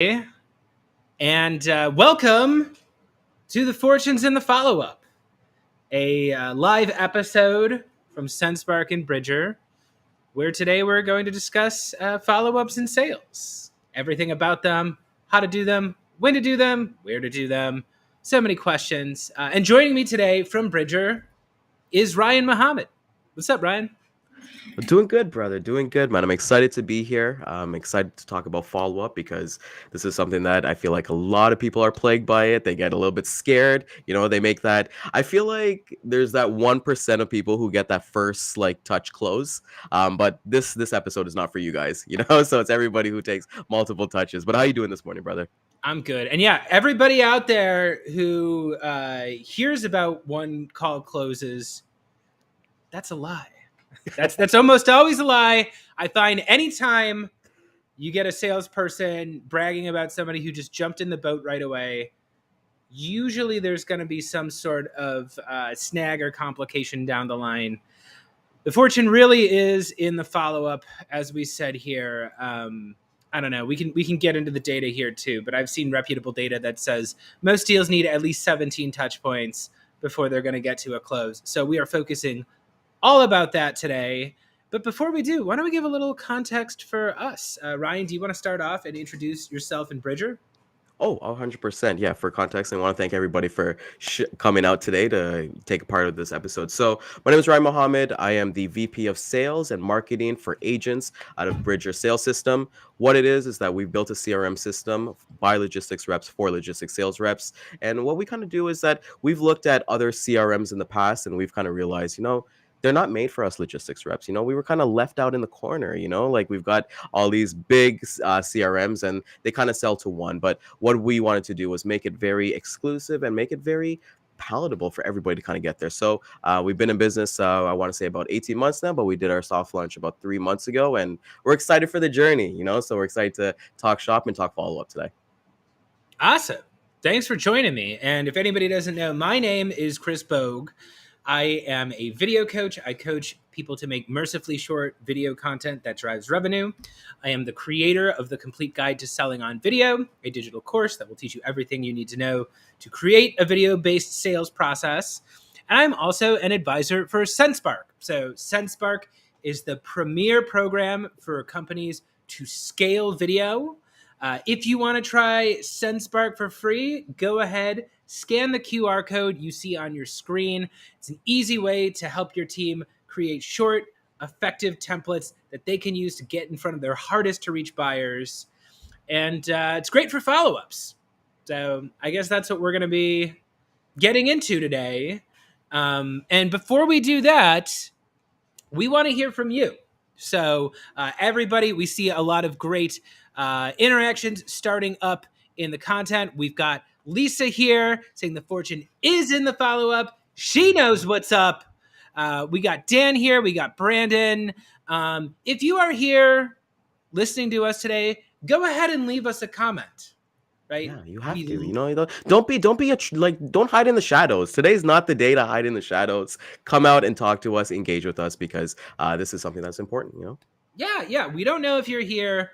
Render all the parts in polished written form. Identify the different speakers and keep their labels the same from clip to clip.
Speaker 1: And welcome to the Fortunes in the Follow-Up, a live episode from SenseSpark and Bridger, where today we're going to discuss follow-ups in sales. Everything about them, how to do them, when to do them, where to do them, so many questions. And joining me today from Bridger is Ryan Mohamed. What's up, Ryan?
Speaker 2: Doing good, brother. Doing good, man. I'm excited to be here. I'm excited to talk about follow up because this is something that I feel like a lot of people are plagued by it. They get a little bit scared. They make that. I feel like there's that 1% of people who get that first touch close. But this episode is not for you guys. So it's everybody who takes multiple touches. But how you doing this morning, brother?
Speaker 1: I'm good. And yeah, everybody out there who hears about one call closes, that's a lie. That's almost always a lie. I find anytime you get a salesperson bragging about somebody who just jumped in the boat right away, usually there's going to be some sort of snag or complication down the line. The fortune really is in the follow-up, as we said here. I don't know. We can get into the data here too, but I've seen reputable data that says most deals need at least 17 touch points before they're going to get to a close. So we are focusing all about that today. But before we do, why don't we give a little context for us? Ryan, do you want to start off and introduce yourself and Bridger?
Speaker 2: Oh, 100%. Yeah, for context, I want to thank everybody for coming out today to take a part of this episode. So, my name is Ryan Mohamed. I am the VP of Sales and Marketing for agents out of Bridger Sales System. What it is that we've built a CRM system by logistics reps for logistics sales reps. And what we kind of do is that we've looked at other CRMs in the past and we've kind of realized, they're not made for us logistics reps. We were kind of left out in the corner, like we've got all these big CRMs and they kind of sell to one. But what we wanted to do was make it very exclusive and make it very palatable for everybody to kind of get there. So we've been in business, I want to say about 18 months now, but we did our soft launch about 3 months ago and we're excited for the journey, so we're excited to talk shop and talk follow up today.
Speaker 1: Awesome. Thanks for joining me. And if anybody doesn't know, my name is Chris Bogue. I am a video coach. I coach people to make mercifully short video content that drives revenue. I am the creator of the Complete Guide to Selling on Video, a digital course that will teach you everything you need to know to create a video-based sales process. And I'm also an advisor for SenseSpark. So SenseSpark is the premier program for companies to scale video. If you want to try SenseSpark for free, go ahead, scan the QR code you see on your screen. It's an easy way to help your team create short, effective templates that they can use to get in front of their hardest to reach buyers. And it's great for follow-ups. So I guess that's what we're going to be getting into today. And before we do that, we want to hear from you. So everybody, we see a lot of great interactions starting up in the content. We've got Lisa here saying the fortune is in the follow-up. She knows what's up. We got Dan here. We got Brandon. If you are here listening to us today, go ahead and leave us a comment. Right?
Speaker 2: Yeah, you have to. Don't hide in the shadows. Today's not the day to hide in the shadows. Come out and talk to us, engage with us because this is something that's important.
Speaker 1: Yeah. We don't know if you're here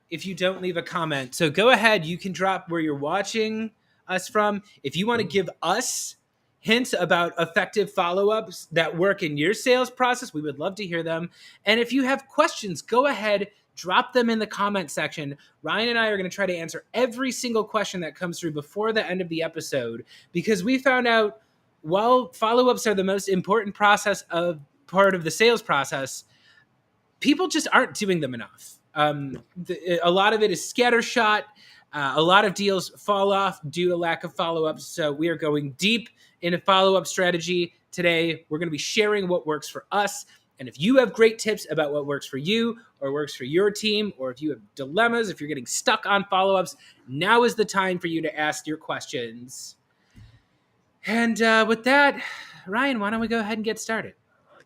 Speaker 1: if you don't leave a comment. So go ahead. You can drop where you're watching us from. If you want to give us hints about effective follow-ups that work in your sales process, we would love to hear them. And if you have questions, go ahead, drop them in the comment section. Ryan and I are going to try to answer every single question that comes through before the end of the episode, because we found out while follow-ups are the most important part of the sales process, people just aren't doing them enough. A lot of it is scattershot. A lot of deals fall off due to lack of follow-ups. So we are going deep into follow-up strategy today. We're going to be sharing what works for us. And if you have great tips about what works for you or works for your team, or if you have dilemmas, if you're getting stuck on follow-ups, now is the time for you to ask your questions. And with that, Ryan, why don't we go ahead and get started?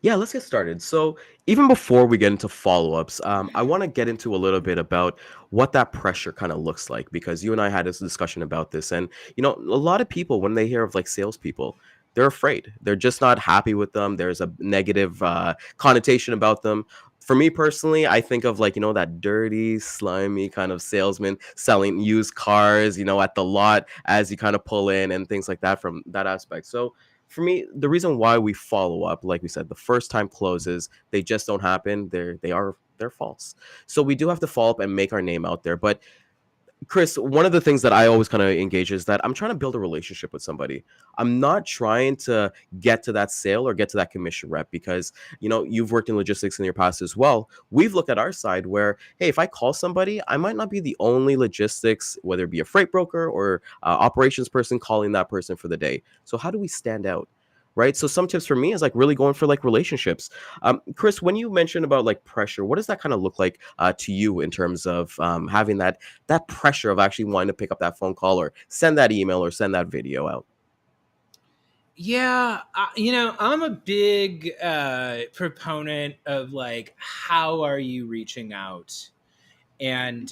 Speaker 2: Yeah, let's get started. So even before we get into follow-ups, I want to get into a little bit about what that pressure kind of looks like, because you and I had this discussion about this. And, a lot of people, when they hear of salespeople, they're afraid. They're just not happy with them. There's a negative connotation about them. For me personally, I think of like, that dirty, slimy kind of salesman selling used cars, at the lot as you kind of pull in and things like that from that aspect. So for me, the reason why we follow up, like we said, the first time closes, they just don't happen. They're false. So we do have to follow up and make our name out there. But Chris, one of the things that I always kind of engage is that I'm trying to build a relationship with somebody. I'm not trying to get to that sale or get to that commission rep because, you've worked in logistics in your past as well. We've looked at our side where, hey, if I call somebody, I might not be the only logistics, whether it be a freight broker or operations person calling that person for the day. So how do we stand out? Right. So some tips for me is like really going for like relationships. Chris, when you mentioned about like pressure, what does that kind of look like to you in terms of having that pressure of actually wanting to pick up that phone call or send that email or send that video out?
Speaker 1: Yeah, I'm a big proponent of like, how are you reaching out? And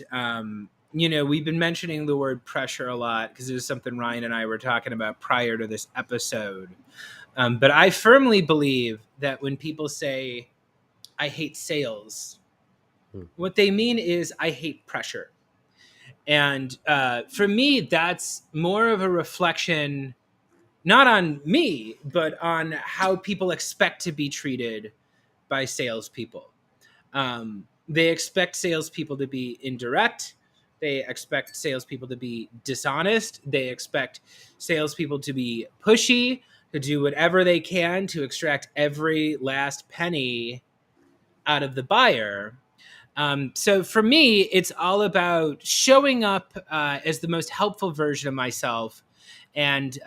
Speaker 1: we've been mentioning the word pressure a lot because it was something Ryan and I were talking about prior to this episode. But I firmly believe that when people say, I hate sales,
Speaker 2: Hmm.
Speaker 1: what they mean is, I hate pressure. And for me, that's more of a reflection, not on me, but on how people expect to be treated by salespeople. They expect salespeople to be indirect. They expect salespeople to be dishonest. They expect salespeople to be pushy, to do whatever they can to extract every last penny out of the buyer. So for me, it's all about showing up as the most helpful version of myself and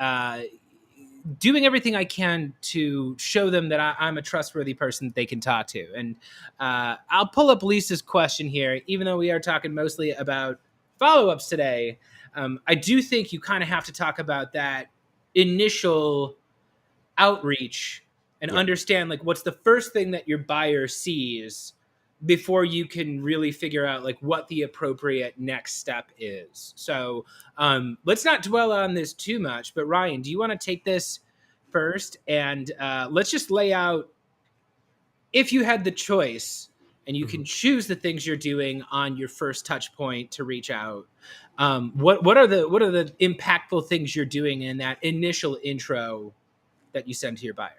Speaker 1: doing everything I can to show them that I'm a trustworthy person that they can talk to. And I'll pull up Lisa's question here, even though we are talking mostly about follow-ups today. I do think you kind of have to talk about that initial outreach and
Speaker 2: Yeah.
Speaker 1: understand like what's the first thing that your buyer sees before you can really figure out like what the appropriate next step is. So let's not dwell on this too much, but Ryan, do you want to take this first and let's just lay out, if you had the choice and you can
Speaker 2: Mhm.
Speaker 1: choose the things you're doing on your first touch point to reach out, what are the impactful things you're doing in that initial intro that you send to your buyer?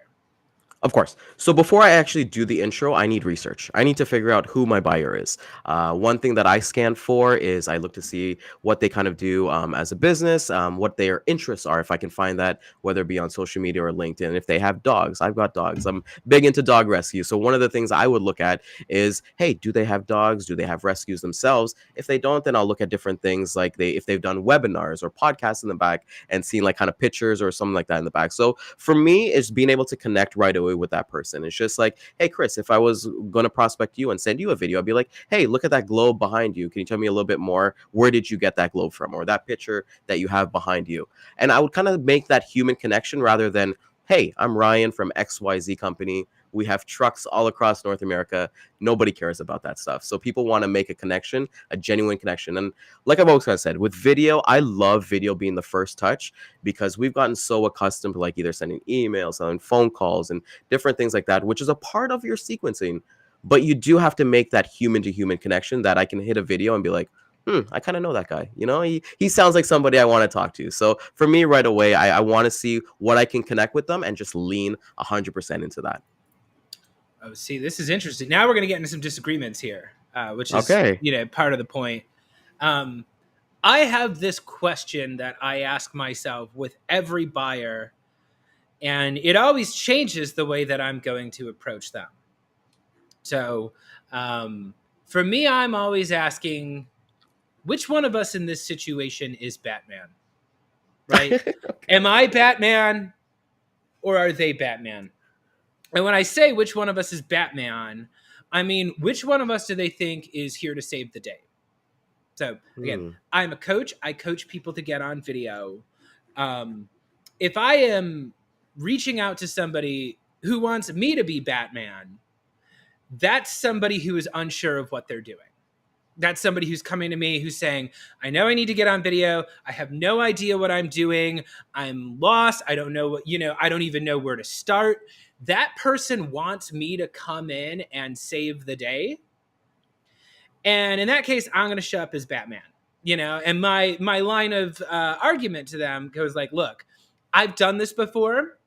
Speaker 2: Of course. So before I actually do the intro, I need research. I need to figure out who my buyer is. One thing that I scan for is I look to see what they kind of do as a business, what their interests are, if I can find that, whether it be on social media or LinkedIn. If they have dogs, I've got dogs. I'm big into dog rescue. So one of the things I would look at is, hey, do they have dogs? Do they have rescues themselves? If they don't, then I'll look at different things like if they've done webinars or podcasts in the back and seen like kind of pictures or something like that in the back. So for me, it's being able to connect right away with that person. It's just like, hey, Chris, if I was going to prospect you and send you a video, I'd be like, hey, look at that globe behind you. Can you tell me a little bit more? Where did you get that globe from? Or that picture that you have behind you? And I would kind of make that human connection rather than, hey, I'm Ryan from XYZ company. We have trucks all across North America. Nobody cares about that stuff. So people want to make a connection, a genuine connection. And like I've always kind of said, with video, I love video being the first touch because we've gotten so accustomed to like either sending emails, sending phone calls, and different things like that, which is a part of your sequencing. But you do have to make that human to human connection that I can hit a video and be like, I kind of know that guy. He sounds like somebody I want to talk to. So for me, right away, I want to see what I can connect with them and just lean 100% into that.
Speaker 1: Oh, see, this is interesting. Now we're going to get into some disagreements here, which is,
Speaker 2: Okay.
Speaker 1: part of the point. Um, I have this question that I ask myself with every buyer, and it always changes the way that I'm going to approach them. So for me, I'm always asking, which one of us in this situation is Batman? Right? Am I Batman or are they Batman? And when I say which one of us is Batman, I mean, which one of us do they think is here to save the day? So again,
Speaker 2: Hmm.
Speaker 1: I'm a coach. I coach people to get on video. If I am reaching out to somebody who wants me to be Batman, that's somebody who is unsure of what they're doing. That's somebody who's coming to me who's saying, I know I need to get on video. I have no idea what I'm doing. I'm lost. I don't know what, I don't even know where to start. That person wants me to come in and save the day. And in that case, I'm going to show up as Batman, and my line of argument to them goes like, look, I've done this before.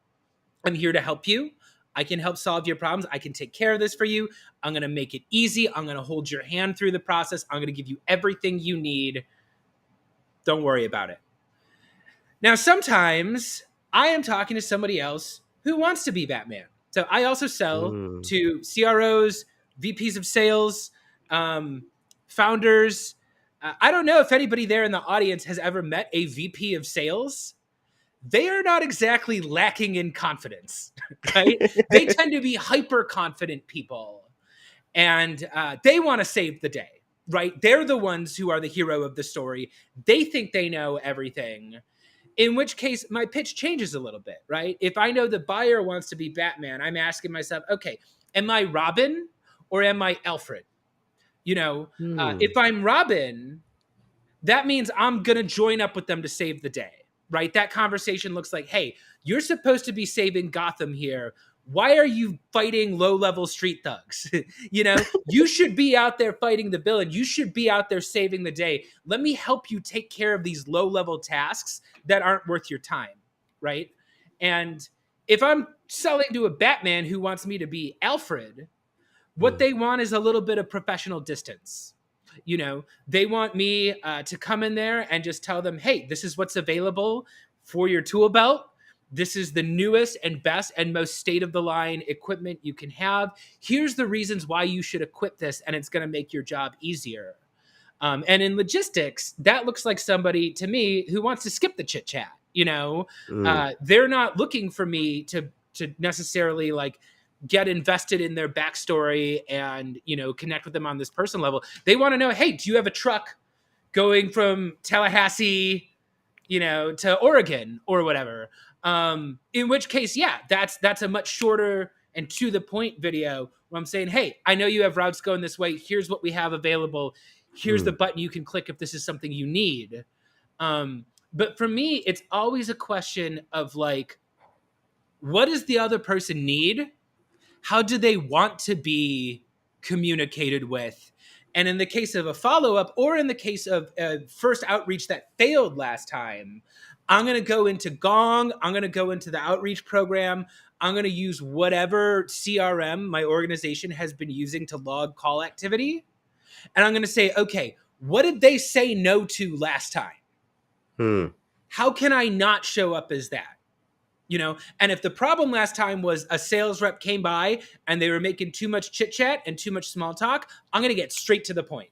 Speaker 1: I'm here to help you. I can help solve your problems. I can take care of this for you. I'm going to make it easy. I'm going to hold your hand through the process. I'm going to give you everything you need. Don't worry about it. Now, sometimes I am talking to somebody else who wants to be Batman. So I also sell to CROs, VPs of sales, founders. I don't know if anybody there in the audience has ever met a VP of sales. They are not exactly lacking in confidence, right? They tend to be hyper confident people, and they want to save the day, right? They're the ones who are the hero of the story. They think they know everything, in which case my pitch changes a little bit, right? If I know the buyer wants to be Batman, I'm asking myself, okay, am I Robin or am I Alfred? If I'm Robin, that means I'm going to join up with them to save the day, right? That conversation looks like, hey, you're supposed to be saving Gotham here. Why are you fighting low-level street thugs? You should be out there fighting the villain. You should be out there saving the day. Let me help you take care of these low-level tasks that aren't worth your time, right? And if I'm selling to a Batman who wants me to be Alfred, what they want is a little bit of professional distance. They want me to come in there and just tell them, hey, this is what's available for your tool belt. This is the newest and best and most state-of-the-line equipment you can have. Here's the reasons why you should equip this, and it's going to make your job easier. And in logistics, that looks like somebody, to me, who wants to skip the chit-chat. They're not looking for me to necessarily get invested in their backstory and connect with them on this person level. They want to know, hey, do you have a truck going from Tallahassee to Oregon or whatever? In which case, yeah, that's a much shorter and to the point video where I'm saying, hey, I know you have routes going this way. Here's what we have available. Here's the button you can click if this is something you need. But for me, it's always a question of what does the other person need? How do they want to be communicated with? And in the case of a follow-up, or in the case of a first outreach that failed last time, I'm going to go into Gong. I'm going to go into the outreach program. I'm going to use whatever CRM my organization has been using to log call activity. And I'm going to say, okay, what did they say no to last time? How can I not show up as that? And if the problem last time was a sales rep came by and they were making too much chit chat and too much small talk, I'm going to get straight to the point.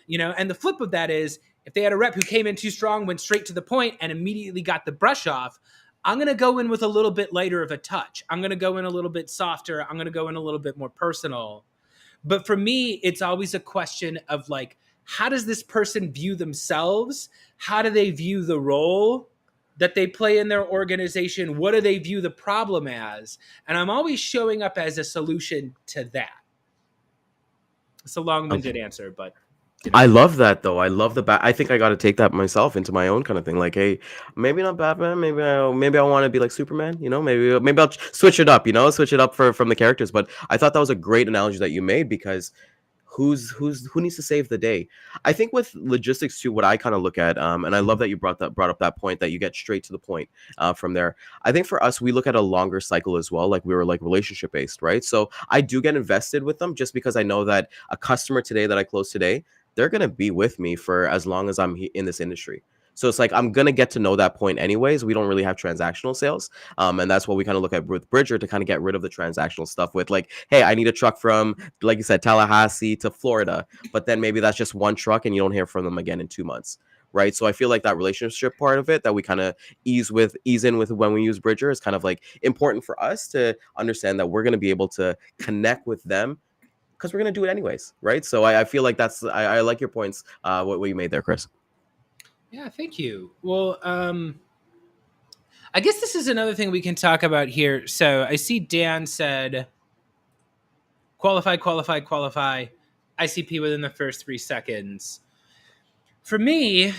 Speaker 1: And the flip of that is if they had a rep who came in too strong, went straight to the point and immediately got the brush off, I'm going to go in with a little bit lighter of a touch. I'm going to go in a little bit softer. I'm going to go in a little bit more personal. But for me, it's always a question of how does this person view themselves? How do they view the role that they play in their organization? What do they view the problem as? And I'm always showing up as a solution to that. It's a long-winded answer, but
Speaker 2: I love that though. I love I think I got to take that myself into my own kind of thing. Hey, maybe not Batman. Maybe I want to be like Superman. Maybe I'll switch it up. Switch it up from the characters. But I thought that was a great analogy that you made because who needs to save the day? I think with logistics too, what I kind of look at, and I love that you brought up that point that you get straight to the point from there. I think for us, we look at a longer cycle as well. We were relationship based, right? So I do get invested with them just because I know that a customer today that I close today, they're going to be with me for as long as I'm in this industry. So it's I'm going to get to know that point anyways. We don't really have transactional sales. And that's what we kind of look at with Bridger to kind of get rid of the transactional stuff with hey, I need a truck from, like you said, Tallahassee to Florida. But then maybe that's just one truck and you don't hear from them again in 2 months. Right. So I feel that relationship part of it that we kind of ease in with when we use Bridger is kind of important for us to understand that we're going to be able to connect with them because we're going to do it anyways. Right. So I feel that's I like your points, what you made there, Chris.
Speaker 1: Yeah, thank you. Well, I guess this is another thing we can talk about here. So I see Dan said, qualify. ICP within the first 3 seconds. For me,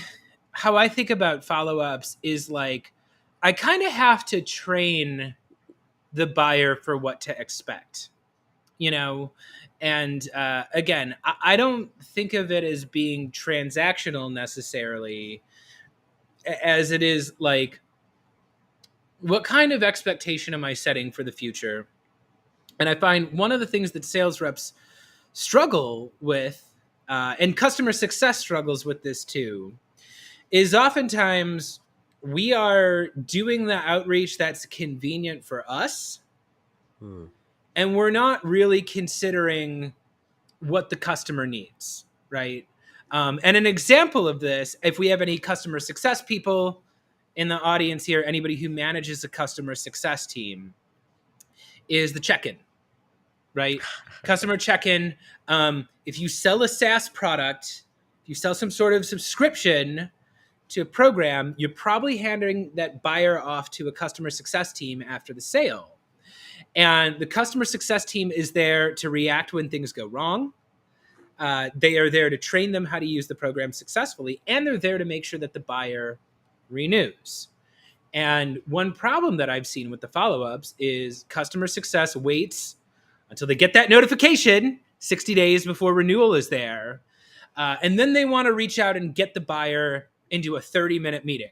Speaker 1: how I think about follow-ups is like I kind of have to train the buyer for what to expect, you know? And again, I don't think of it as being transactional necessarily, as it is like, what kind of expectation am I setting for the future? And I find one of the things that sales reps struggle with, and customer success struggles with this too, is oftentimes we are doing the outreach that's convenient for us,
Speaker 2: Hmm.
Speaker 1: and we're not really considering what the customer needs, right? And an example of this, if we have any customer success people in the audience here, anybody who manages a customer success team, is the check-in, right? Customer check-in. If you sell a SaaS product, if you sell some sort of subscription to a program, you're probably handing that buyer off to a customer success team after the sale. And the customer success team is there to react when things go wrong. They are there to train them how to use the program successfully, and they're there to make sure that the buyer renews. And one problem that I've seen with the follow-ups is customer success waits until they get that notification 60 days before renewal is there. And then they want to reach out and get the buyer into a 30-minute meeting,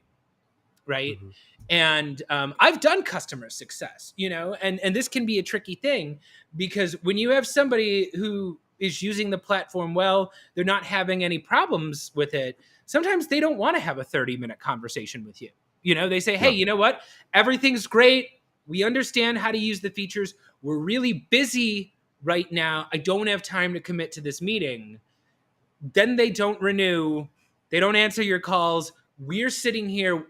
Speaker 1: right?
Speaker 2: Mhm.
Speaker 1: And I've done customer success, and this can be a tricky thing, because when you have somebody who is using the platform well, they're not having any problems with it, sometimes they don't want to have a 30-minute conversation with you. They say, hey,
Speaker 2: No.
Speaker 1: you know what? Everything's great. We understand how to use the features. We're really busy right now. I don't have time to commit to this meeting. Then they don't renew. They don't answer your calls. We're sitting here,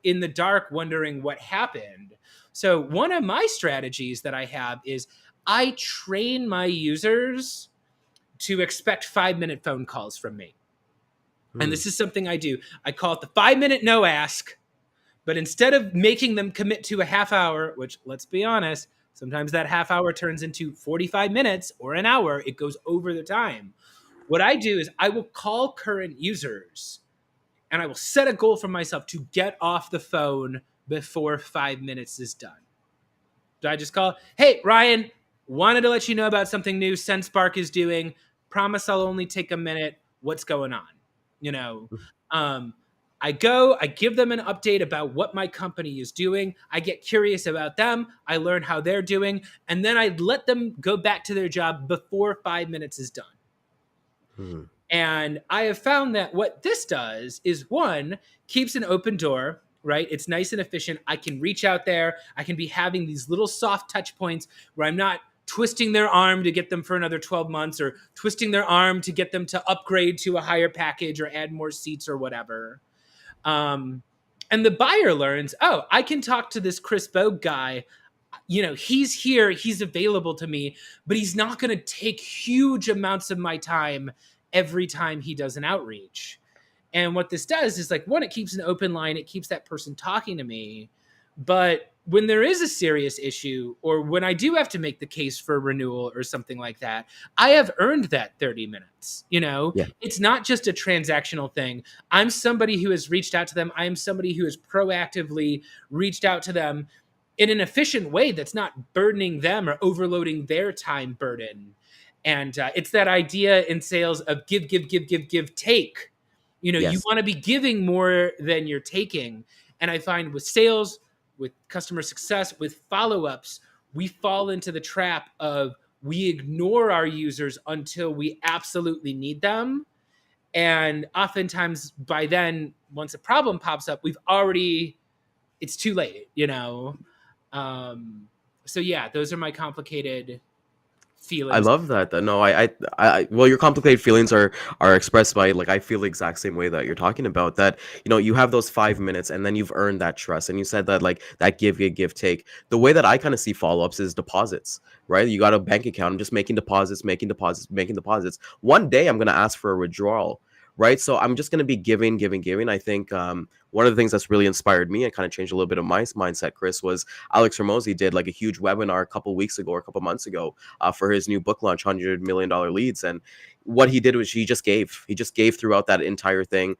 Speaker 1: in the dark wondering what happened. So one of my strategies that I have is I train my users to expect 5-minute phone calls from me. And
Speaker 2: Hmm.
Speaker 1: this is something I do. I call it the 5-minute no ask. But instead of making them commit to a half hour, which, let's be honest, sometimes that half hour turns into 45 minutes or an hour, it goes over the time. What I do is I will call current users and I will set a goal for myself to get off the phone before 5 minutes is done. Do I just call, hey, Ryan, wanted to let you know about something new SenseSpark is doing. Promise I'll only take a minute. What's going on? You know, um, I give them an update about what my company is doing. I get curious about them. I learn how they're doing. And then I let them go back to their job before 5 minutes is done.
Speaker 2: Hmm.
Speaker 1: And I have found that what this does is, one, keeps an open door, right? It's nice and efficient. I can reach out there. I can be having these little soft touch points where I'm not twisting their arm to get them for another 12 months or twisting their arm to get them to upgrade to a higher package or add more seats or whatever. And the buyer learns, oh, I can talk to this Chris Bogue guy. He's here, he's available to me, but he's not going to take huge amounts of my time every time he does an outreach. And what this does is, like, one, it keeps an open line, it keeps that person talking to me. But when there is a serious issue, or when I do have to make the case for renewal or something like that, I have earned that 30 minutes.
Speaker 2: Yeah.
Speaker 1: It's not just a transactional thing. I'm somebody who has reached out to them. I am somebody who has proactively reached out to them in an efficient way that's not burdening them or overloading their time burden. And it's that idea in sales of give, give, give, give, give, take. You
Speaker 2: Yes.
Speaker 1: want to be giving more than you're taking. And I find with sales, with customer success, with follow-ups, we fall into the trap of we ignore our users until we absolutely need them. And oftentimes by then, once a problem pops up, it's too late. So yeah, those are my complicated
Speaker 2: I
Speaker 1: feelings.
Speaker 2: love that. No, well, your complicated feelings are expressed by, like, I feel the exact same way that you're talking about. That, you have those 5 minutes, and then you've earned that trust. And you said that, like, that give, take. The way that I kind of see follow-ups is deposits, right? You got a bank account. I'm just making deposits, making deposits, making deposits. One day, I'm gonna ask for a withdrawal, right? So I'm just gonna be giving, giving, giving. I think one of the things that's really inspired me and kind of changed a little bit of my mindset, Chris, was Alex Ramosi did, like, a huge webinar a couple weeks ago or a couple months ago for his new book launch, $100 million leads. And what he did was he just gave throughout that entire thing,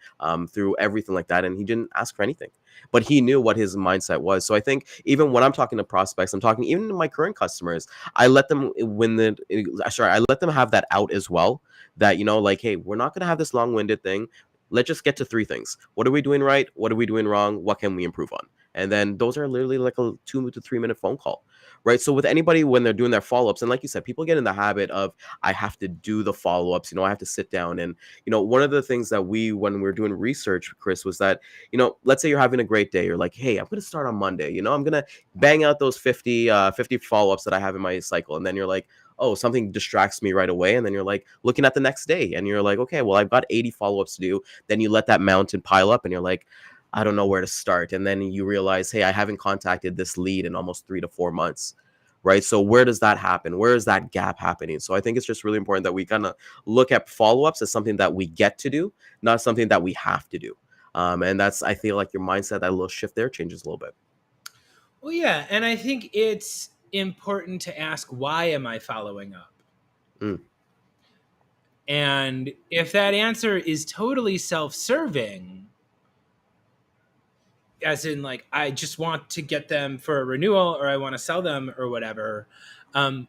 Speaker 2: through everything like that, and he didn't ask for anything, but he knew what his mindset was. So I think even when I'm talking to prospects, I'm talking even to my current customers, I let them I let them have that out as well, that, like, hey, we're not going to have this long-winded thing. Let's just get to three things. What are we doing right? What are we doing wrong? What can we improve on? And then those are literally like a 2 to 3 minute phone call, right? So with anybody, when they're doing their follow-ups, and like you said, people get in the habit of, I have to do the follow-ups, I have to sit down. And one of the things that when we were doing research, Chris, was that, let's say you're having a great day, you're like, hey, I'm going to start on Monday, I'm going to bang out those 50 follow-ups that I have in my cycle. And then you're like, oh, something distracts me right away. And then you're like looking at the next day and you're like, okay, well, I've got 80 follow-ups to do. Then you let that mountain pile up and you're like, I don't know where to start. And then you realize, hey, I haven't contacted this lead in almost 3 to 4 months. Right. So where does that happen? Where is that gap happening? So I think it's just really important that we kind of look at follow-ups as something that we get to do, not something that we have to do. And that's, I feel like your mindset, that little shift there changes a little bit.
Speaker 1: Well, yeah. And I think it's important to ask, why am I following up?
Speaker 2: Mm.
Speaker 1: And if that answer is totally self-serving, as in like, I just want to get them for a renewal or I want to sell them or whatever,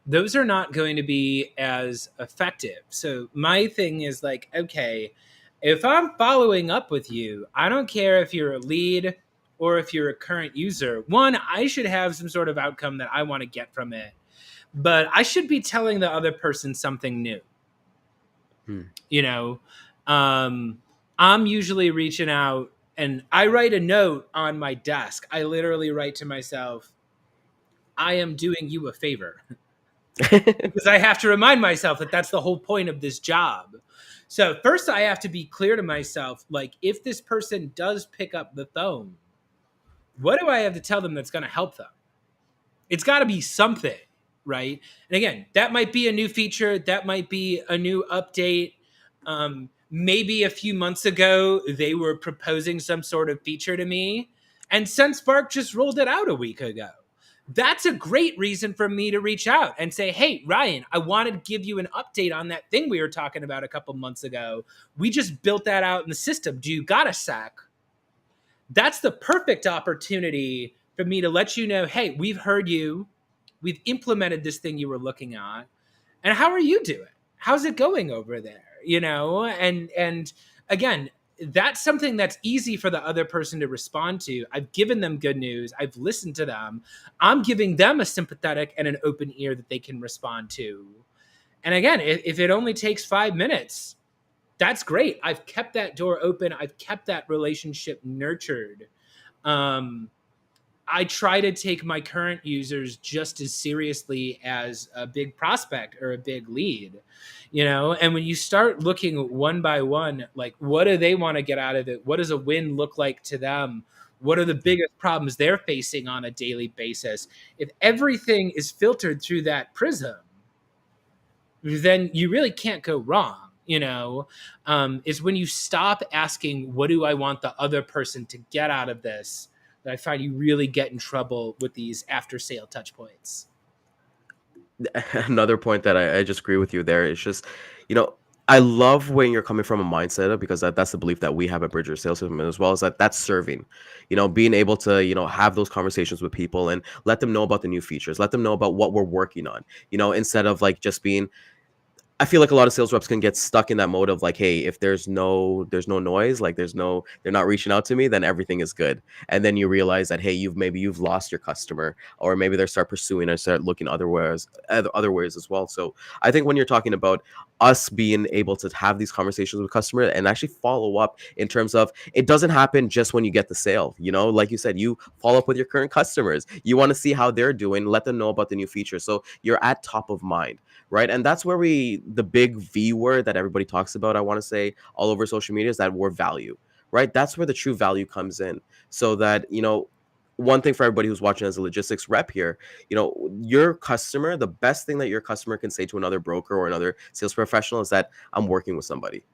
Speaker 1: those are not going to be as effective. So my thing is like, okay, if I'm following up with you, I don't care if you're a lead or if you're a current user. One, I should have some sort of outcome that I want to get from it, but I should be telling the other person something new. I'm usually reaching out, and I write a note on my desk. I literally write to myself, I am doing you a favor. Because I have to remind myself that that's the whole point of this job. So first I have to be clear to myself, like, if this person does pick up the phone, what do I have to tell them that's going to help them? It's got to be something, right? And again, that might be a new feature. That might be a new update. Maybe a few months ago, they were proposing some sort of feature to me, and SenseSpark just rolled it out a week ago. That's a great reason for me to reach out and say, hey, Ryan, I wanted to give you an update on that thing we were talking about a couple months ago. We just built that out in the system. Do you got a sec? That's the perfect opportunity for me to let you know, hey, we've heard you. We've implemented this thing you were looking at. And how are you doing? How's it going over there? And again, that's something that's easy for the other person to respond to. I've given them good news. I've listened to them. I'm giving them a sympathetic and an open ear that they can respond to. And again, if it only takes 5 minutes, that's great. I've kept that door open. I've kept that relationship nurtured. I try to take my current users just as seriously as a big prospect or a big lead, and when you start looking one by one, like, what do they want to get out of it? What does a win look like to them? What are the biggest problems they're facing on a daily basis? If everything is filtered through that prism, then you really can't go wrong. Is when you stop asking, what do I want the other person to get out of this, that I find you really get in trouble with these after sale touch points.
Speaker 2: Another point that I just agree with you there is just, I love when you're coming from a mindset of, because that's the belief that we have at Bridger Sales System, as well as that's serving, being able to, have those conversations with people and let them know about the new features, let them know about what we're working on, instead of like just being, I feel like a lot of sales reps can get stuck in that mode of like, hey, if there's no noise, like they're not reaching out to me, then everything is good. And then you realize that, hey, you've lost your customer, or maybe they start pursuing and start looking other ways as well. So I think when you're talking about us being able to have these conversations with customers and actually follow up, in terms of, it doesn't happen just when you get the sale, like you said, you follow up with your current customers. You want to see how they're doing, let them know about the new feature. So you're at top of mind. Right. And that's where the big V word that everybody talks about, I want to say, all over social media, is that word value. Right. That's where the true value comes in. So that, one thing for everybody who's watching as a logistics rep here, your customer, the best thing that your customer can say to another broker or another sales professional is that, I'm working with somebody.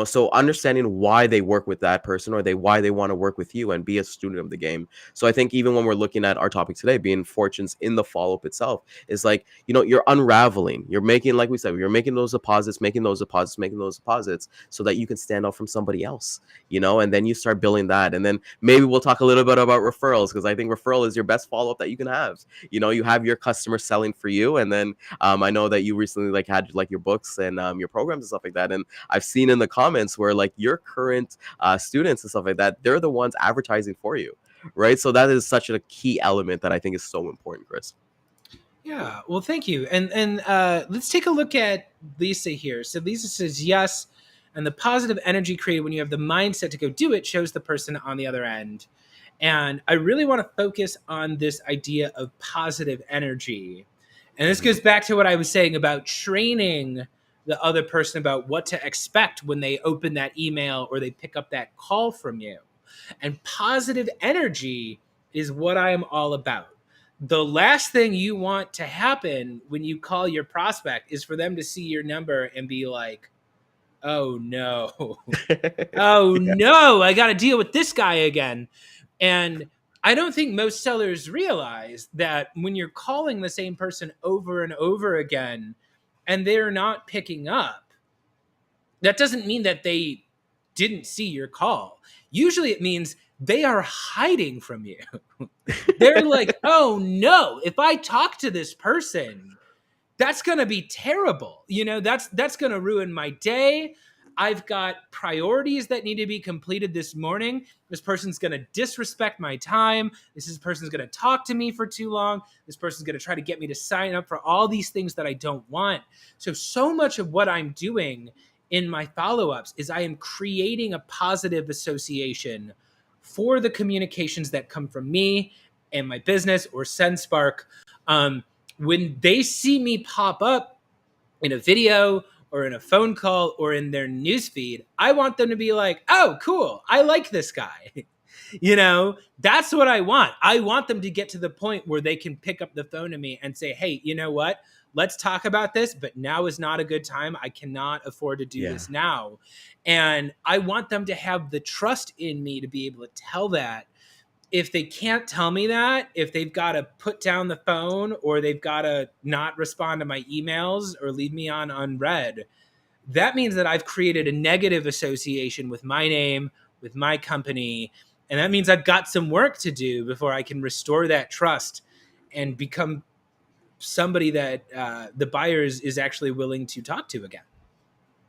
Speaker 2: So understanding why they work with that person, or why they want to work with you and be a student of the game. So I think even when we're looking at our topic today, being fortunes in the follow up itself, is like, you're unraveling, you're making, like we said, you're making those deposits, making those deposits, making those deposits, so that you can stand out from somebody else. And then you start building that, and then maybe we'll talk a little bit about referrals, because I think referral is your best follow up that you can have. You have your customer selling for you, and then I know that you recently like had like your books and your programs and stuff like that, and I've seen in the comments where like your current students and stuff like that, they're the ones advertising for you, right? So that is such a key element that I think is so important, Chris.
Speaker 1: Yeah, well, thank you. And let's take a look at Lisa here. So Lisa says yes, and the positive energy created when you have the mindset to go do it shows the person on the other end. And I really want to focus on this idea of positive energy. And this goes back to what I was saying about training the other person about what to expect when they open that email or they pick up that call from you. And positive energy is what I am all about. The last thing you want to happen when you call your prospect is for them to see your number and be like, oh no, oh
Speaker 2: Yeah.
Speaker 1: no, I got to deal with this guy again. And I don't think most sellers realize that when you're calling the same person over and over again and they're not picking up, that doesn't mean that they didn't see your call. Usually it means they are hiding from you. They're like, oh no, if I talk to this person, that's going to be terrible. That's going to ruin my day. I've got priorities that need to be completed this morning. This person's going to disrespect my time. Person's going to talk to me for too long. This person's going to try to get me to sign up for all these things that I don't want. So much of what I'm doing in my follow-ups is I am creating a positive association for the communications that come from me and my business or SendSpark. When they see me pop up in a video or in a phone call or in their newsfeed, I want them to be like, oh, cool, I like this guy. That's what I want. I want them to get to the point where they can pick up the phone to me and say, hey, you know what? Let's talk about this, but now is not a good time. I cannot afford to do
Speaker 2: Yeah.
Speaker 1: this now. And I want them to have the trust in me to be able to tell that. If they can't tell me that, if they've got to put down the phone or they've got to not respond to my emails or leave me on unread, that means that I've created a negative association with my name, with my company. And that means I've got some work to do before I can restore that trust and become somebody that the buyer is actually willing to talk to again.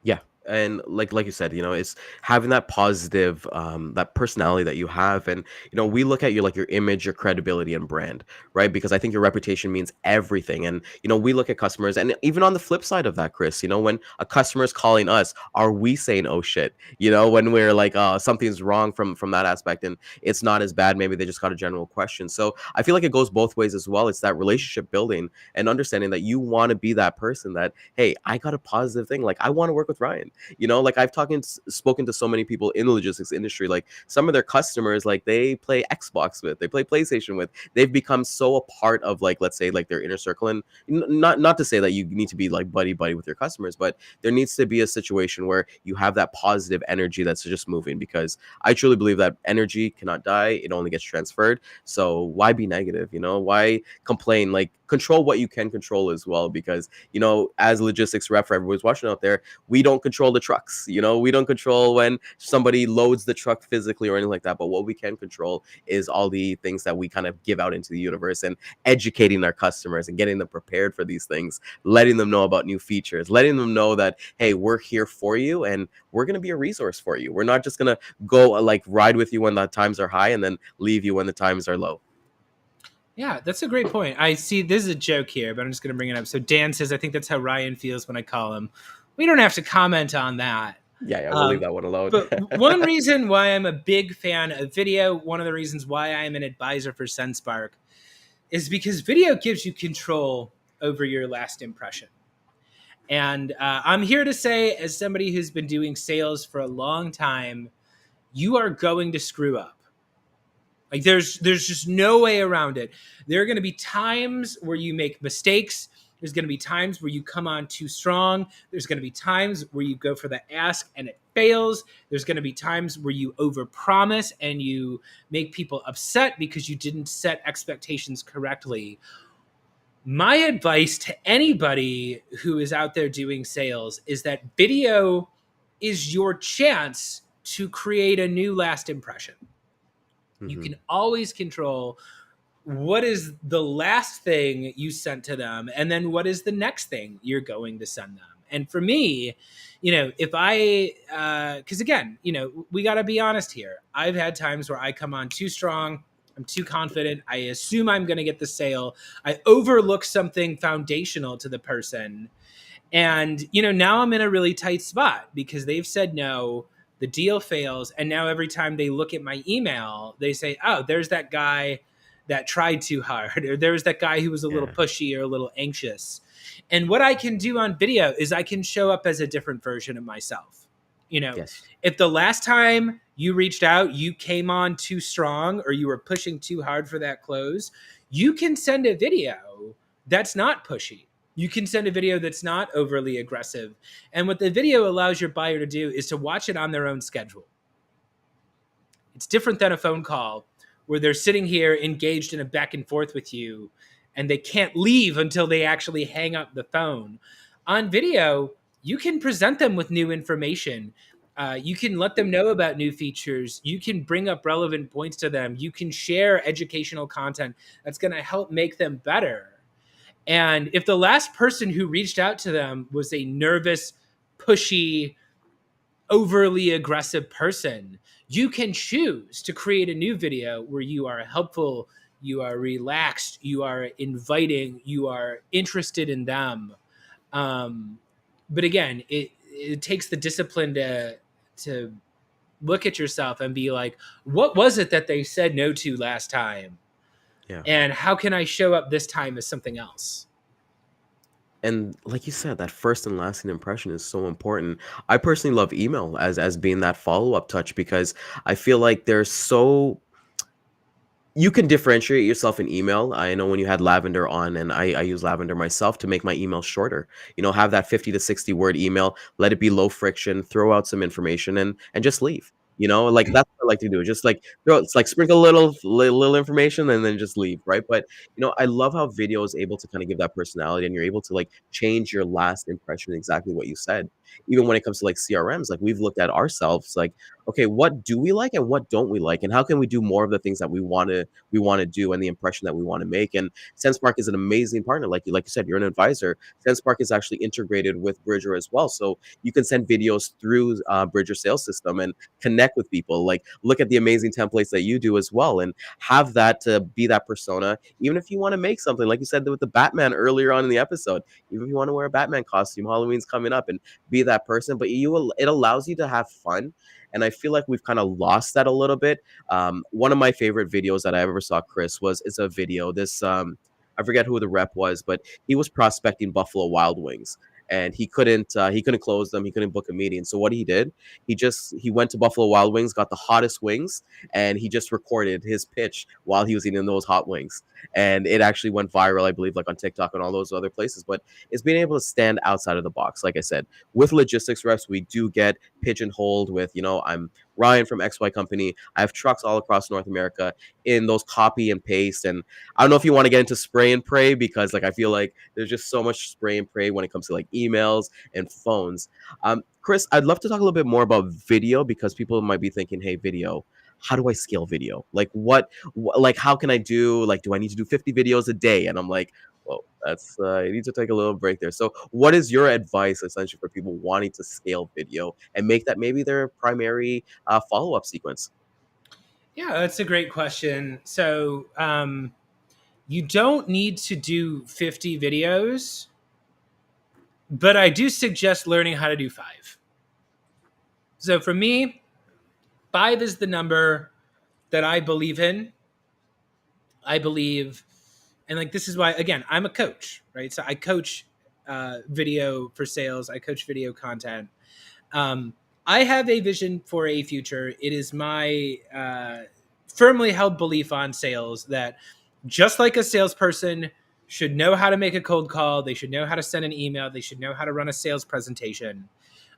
Speaker 2: Yeah. And like you said, it's having that positive that personality that you have. And we look at you like your image, your credibility and brand, right? Because I think your reputation means everything. And we look at customers, and even on the flip side of that, Chris, when a customer is calling us, are we saying, oh shit, when we're like, something's wrong from that aspect, and it's not as bad, maybe they just got a general question. So I feel like it goes both ways as well. It's that relationship building and understanding that you want to be that person that, hey, I got a positive thing, like I want to work with Ryan. Like I've spoken to so many people in the logistics industry, like some of their customers, like they play Xbox with, they play PlayStation with, they've become so a part of, like, let's say, like their inner circle. And not to say that you need to be like buddy with your customers, but there needs to be a situation where you have that positive energy that's just moving, because I truly believe that energy cannot die, it only gets transferred. So why be negative? Why complain? Like, control what you can control as well, because as logistics rep, for everybody's watching out there, we don't control the trucks. We don't control when somebody loads the truck physically or anything like that. But what we can control is all the things that we kind of give out into the universe, and educating our customers and getting them prepared for these things, letting them know about new features, letting them know that, hey, we're here for you and we're going to be a resource for you. We're not just going to go like ride with you when the times are high and then leave you when the times are low.
Speaker 1: Yeah, that's a great point. I see this is a joke here, but I'm just going to bring it up. So Dan says, I think that's how Ryan feels when I call him. We don't have to comment on that.
Speaker 2: Yeah, we'll leave that one alone.
Speaker 1: But one reason why I'm a big fan of video, one of the reasons why I'm an advisor for SendSpark, is because video gives you control over your last impression. And I'm here to say, as somebody who's been doing sales for a long time, you are going to screw up. Like there's just no way around it. There are going to be times where you make mistakes. There's going to be times where you come on too strong. There's going to be times where you go for the ask and it fails. There's going to be times where you overpromise and you make people upset because you didn't set expectations correctly. My advice to anybody who is out there doing sales is that video is your chance to create a new last impression. You
Speaker 2: Hmm.
Speaker 1: can always control what is the last thing you sent to them, and then what is the next thing you're going to send them. And for me, if I because again, we got to be honest here. I've had times where I come on too strong, I'm too confident, I assume I'm going to get the sale, I overlook something foundational to the person, and now I'm in a really tight spot because they've said no, the deal fails, and now every time they look at my email, they say, "Oh, there's that guy that tried too hard," or "There's that guy who was a little
Speaker 2: Yeah.
Speaker 1: pushy or a little anxious." And what I can do on video is I can show up as a different version of myself.
Speaker 2: Yes.
Speaker 1: If the last time you reached out, you came on too strong or you were pushing too hard for that close, you can send a video that's not pushy. You can send a video that's not overly aggressive. And what the video allows your buyer to do is to watch it on their own schedule. It's different than a phone call where they're sitting here engaged in a back and forth with you and they can't leave until they actually hang up the phone. On video, you can present them with new information. You can let them know about new features. You can bring up relevant points to them. You can share educational content that's going to help make them better. And if the last person who reached out to them was a nervous, pushy, overly aggressive person, you can choose to create a new video where you are helpful, you are relaxed, you are inviting, you are interested in them. But again, it takes the discipline to look at yourself and be like, what was it that they said no to last time?
Speaker 2: Yeah.
Speaker 1: And how can I show up this time as something else?
Speaker 2: And like you said, that first and lasting impression is so important. I personally love email as being that follow-up touch because I feel like there's so you can differentiate yourself in email. I know when you had lavender on, and I use lavender myself to make my email shorter. Have that 50 to 60 word email, let it be low friction, throw out some information and just leave. Like that's what I like to do. Just like it's like sprinkle a little information and then just leave, right? But I love how video is able to kind of give that personality and you're able to like change your last impression exactly what you said. Even when it comes to like CRMs, like we've looked at ourselves like, okay, what do we like and what don't we like? And how can we do more of the things that we want to do and the impression that we want to make? And SenseMark is an amazing partner. Like you said, you're an advisor. SenseMark is actually integrated with Bridger as well. So you can send videos through Bridger sales system and connect with people. Like look at the amazing templates that you do as well and have that to be that persona. Even if you want to make something, like you said with the Batman earlier on in the episode, even if you want to wear a Batman costume, Halloween's coming up, and be that person, but it allows you to have fun. And I feel like we've kind of lost that a little bit. One of my favorite videos that I ever saw, Chris, is a video. I forget who the rep was, but he was prospecting Buffalo Wild Wings, and he couldn't close them. He couldn't book a meeting. So what he did, he went to Buffalo Wild Wings, got the hottest wings, and he just recorded his pitch while he was eating those hot wings, and it actually went viral, I believe, like on TikTok and all those other places. But it's being able to stand outside of the box. Like I said, with logistics reps, we do get pigeonholed with, I'm Ryan from XY company. I have trucks all across North America in those copy and paste. And I don't know if you want to get into spray and pray because like I feel like there's just so much spray and pray when it comes to like emails and phones. Chris, I'd love to talk a little bit more about video because people might be thinking, hey, video, how do I scale video? Like like how can I do, like, do I need to do 50 videos a day? And I'm like, well, that's you need to take a little break there. So, what is your advice essentially for people wanting to scale video and make that maybe their primary follow-up sequence?
Speaker 1: Yeah, that's a great question. So, you don't need to do 50 videos, but I do suggest learning how to do five. So, for me, five is the number that I believe in. I believe, and like this is why, again, I'm a coach, right? So, I coach video for sales, I coach video content. Um, I have a vision for a future. It is my firmly held belief on sales that just like a salesperson should know how to make a cold call, they should know how to send an email, they should know how to run a sales presentation.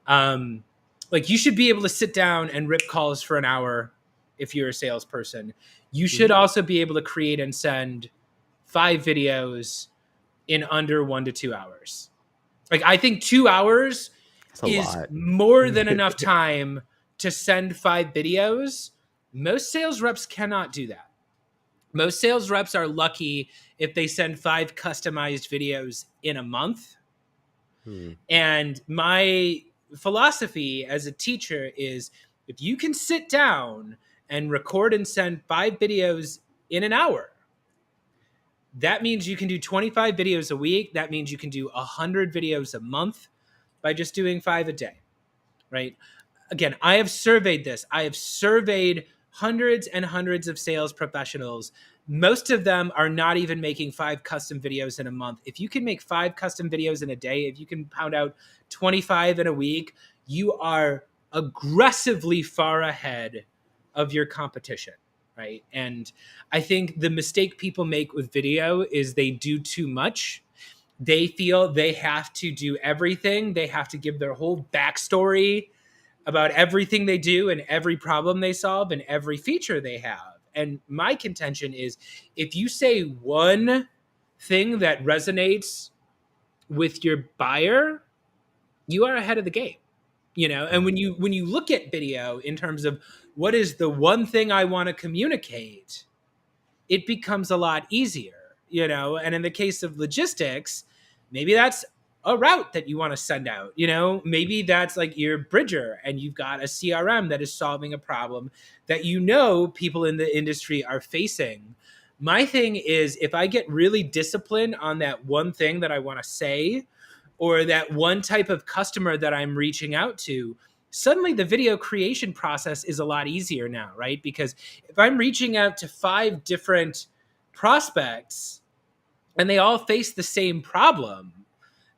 Speaker 1: Um, Like, you should be able to sit down and rip calls for an hour if you're a salesperson. You should
Speaker 2: Mhm.
Speaker 1: also be able to create and send 5 videos in under 1 to 2 hours. Like, I think 2 hours
Speaker 2: That's a
Speaker 1: is
Speaker 2: lot.
Speaker 1: more than enough time to send 5 videos. Most sales reps cannot do that. Most sales reps are lucky if they send 5 customized videos in a month.
Speaker 2: Hmm.
Speaker 1: And my philosophy as a teacher is, if you can sit down and record and send 5 videos in an hour, that means you can do 25 videos a week. That means you can do 100 videos a month by just doing 5 a day, right? Again, I have surveyed this. I have surveyed hundreds and hundreds of sales professionals. Most of them are not even making 5 custom videos in a month. If you can make 5 custom videos in a day, if you can pound out 25 in a week, you are aggressively far ahead of your competition, right? And I think the mistake people make with video is they do too much. They feel they have to do everything. They have to give their whole backstory about everything they do and every problem they solve and every feature they have. And my contention is, if you say one thing that resonates with your buyer, you are ahead of the game. And when you look at video in terms of what is the one thing I want to communicate, it becomes a lot easier. And in the case of logistics, maybe that's a route that you want to send out. Maybe that's like your bridger and you've got a CRM that is solving a problem that people in the industry are facing. My thing is, if I get really disciplined on that one thing that I want to say, or that one type of customer that I'm reaching out to, suddenly the video creation process is a lot easier now, right? Because if I'm reaching out to 5 different prospects and they all face the same problem,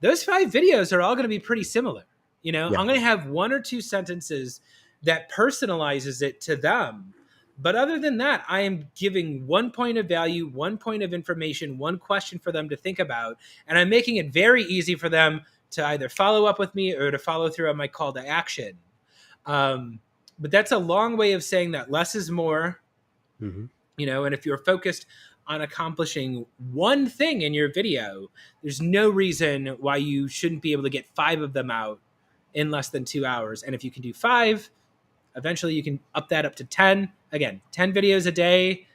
Speaker 1: those 5 videos are all going to be pretty similar.
Speaker 2: Yeah.
Speaker 1: I'm going to have 1 or 2 sentences that personalizes it to them. But other than that, I am giving 1 point of value, 1 point of information, 1 question for them to think about. And I'm making it very easy for them to either follow up with me or to follow through on my call to action. But that's a long way of saying that less is more.
Speaker 2: Hmm.
Speaker 1: And if you're focused on accomplishing one thing in your video, there's no reason why you shouldn't be able to get 5 of them out in less than 2 hours. And if you can do 5, eventually you can up that up to 10. Again, 10 videos a day,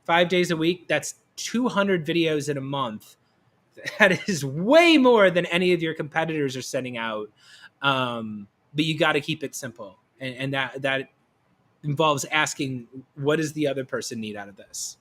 Speaker 1: 5 days a week. That's 200 videos in a month. That is way more than any of your competitors are sending out. But you got to keep it simple. And that involves asking, what does the other person need out of this?